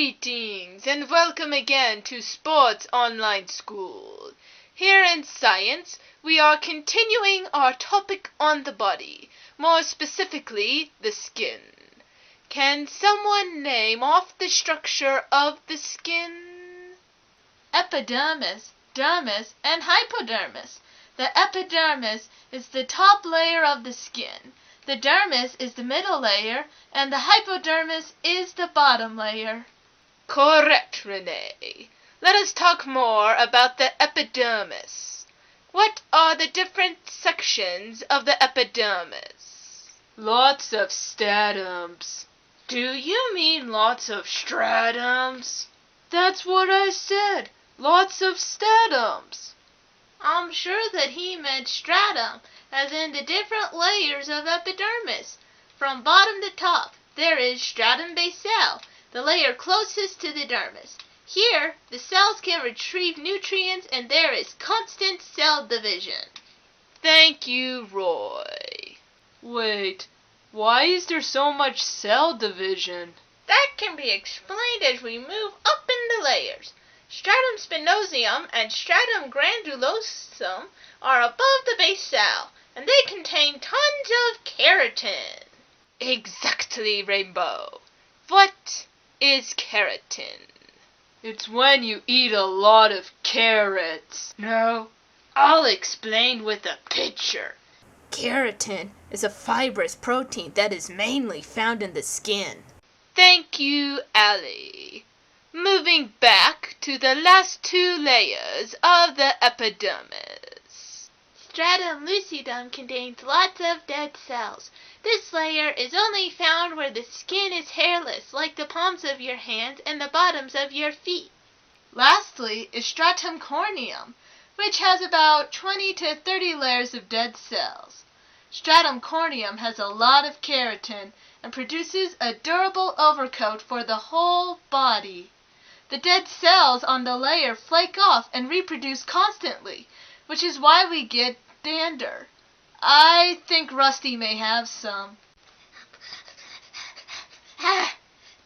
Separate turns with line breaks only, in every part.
Greetings and welcome again to Sports Online School. Here in science, we are continuing our topic on the body, more specifically the skin. Can someone name off the structure of the skin?
Epidermis, dermis, and hypodermis. The epidermis is the top layer of the skin. The dermis is the middle layer, and the hypodermis is the bottom layer.
Correct, Renee. Let us talk more about the epidermis. What are the different sections of the epidermis?
Lots of statums.
Do you mean lots of stratums?
That's what I said. Lots of statums.
I'm sure that he meant stratum, as in the different layers of epidermis. From bottom to top, there is stratum basale, the layer closest to the dermis. Here, the cells can retrieve nutrients and there is constant cell division.
Thank you, Roy.
Wait, why is there so much cell division?
That can be explained as we move up in the layers. Stratum spinosum and stratum glandulosum are above the base cell, and they contain tons of keratin.
Exactly, Rainbow. What is keratin?
It's when you eat a lot of carrots.
No, I'll explain with a picture.
Keratin is a fibrous protein that is mainly found in the skin.
Thank you, Allie. Moving back to the last two layers of the epidermis.
Stratum lucidum contains lots of dead cells. This layer is only found where the skin is hairless, like the palms of your hands and the bottoms of your feet.
Lastly is stratum corneum, which has about 20 to 30 layers of dead cells. Stratum corneum has a lot of keratin and produces a durable overcoat for the whole body. The dead cells on the layer flake off and reproduce constantly, which is why we get dander. I think Rusty may have some.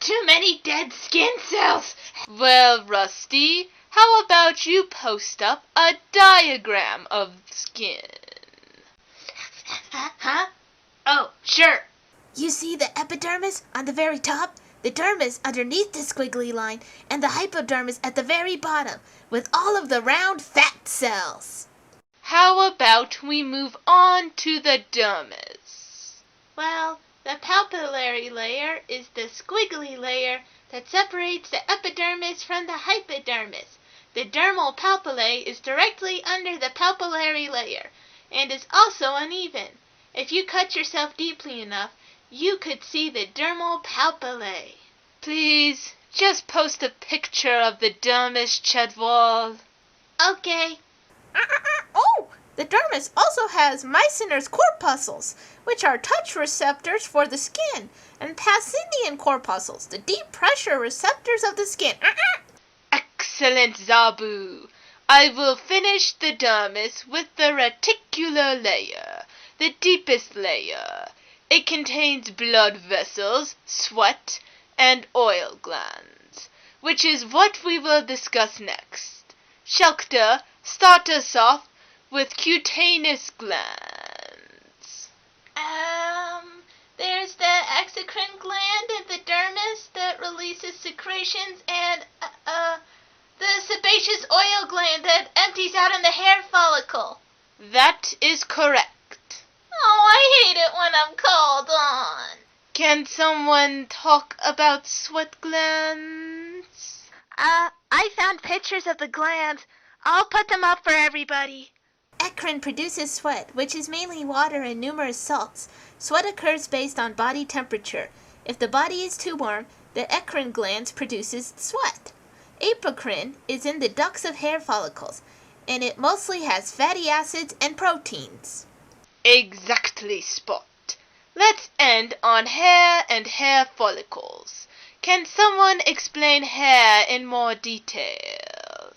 Too many dead skin cells.
Well, Rusty, how about you post up a diagram of skin?
Huh? Oh, sure.
You see the epidermis on the very top, the dermis underneath the squiggly line, and the hypodermis at the very bottom, with all of the round fat cells.
How about we move on to the dermis?
Well, the papillary layer is the squiggly layer that separates the epidermis from the hypodermis. The dermal papillae is directly under the papillary layer and is also uneven. If you cut yourself deeply enough, you could see the dermal papillae.
Please, just post a picture of the dermis, Chedwall.
Okay.
Oh, the dermis also has Meissner's corpuscles, which are touch receptors for the skin, and Pacinian corpuscles, the deep pressure receptors of the skin.
Excellent, Zabu. I will finish the dermis with the reticular layer, the deepest layer. It contains blood vessels, sweat, and oil glands, which is what we will discuss next. Shelkta, start us off with cutaneous glands.
There's the exocrine gland in the dermis that releases secretions, and the sebaceous oil gland that empties out in the hair follicle.
That is correct.
Oh, I hate it when I'm called on.
Can someone talk about sweat glands?
I found pictures of the glands. I'll put them up for everybody.
Eccrine produces sweat, which is mainly water and numerous salts. Sweat occurs based on body temperature. If the body is too warm, the eccrine glands produces sweat. Apocrine is in the ducts of hair follicles, and it mostly has fatty acids and proteins.
Exactly, Spot. Let's end on hair and hair follicles. Can someone explain hair in more detail?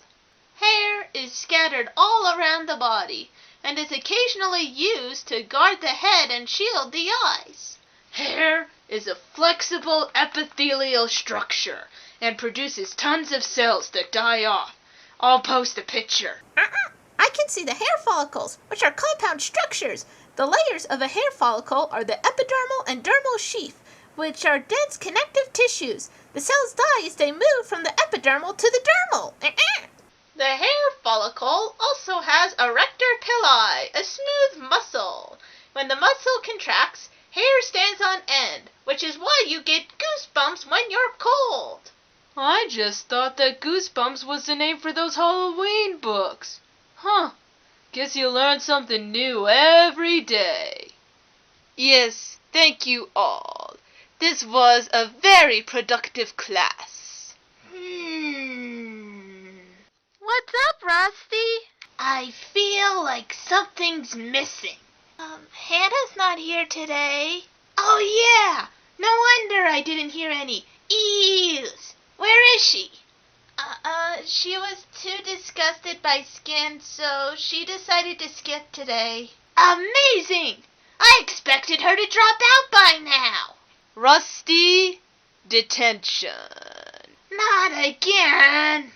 Hair is scattered all around the body and is occasionally used to guard the head and shield the eyes.
Hair is a flexible epithelial structure. and produces tons of cells that die off. I'll post a picture.
I can see the hair follicles, which are compound structures. The layers of a hair follicle are the epidermal and dermal sheath, which are dense connective tissues. The cells die as they move from the epidermal to the dermal.
The hair follicle also has a rector pili, a smooth muscle. When the muscle contracts, hair stands on end, which is why you get goosebumps when you're cold.
I just thought that Goosebumps was the name for those Halloween books. Huh. Guess you learn something new every day.
Yes, thank you all. This was a very productive class.
What's up, Rusty? I feel like something's missing. Hannah's not here today. Oh, yeah. No wonder I didn't hear any eews. Where is she? She was too disgusted by skin, so she decided to skip today. Amazing! I expected her to drop out by now.
Rusty, detention.
Not again.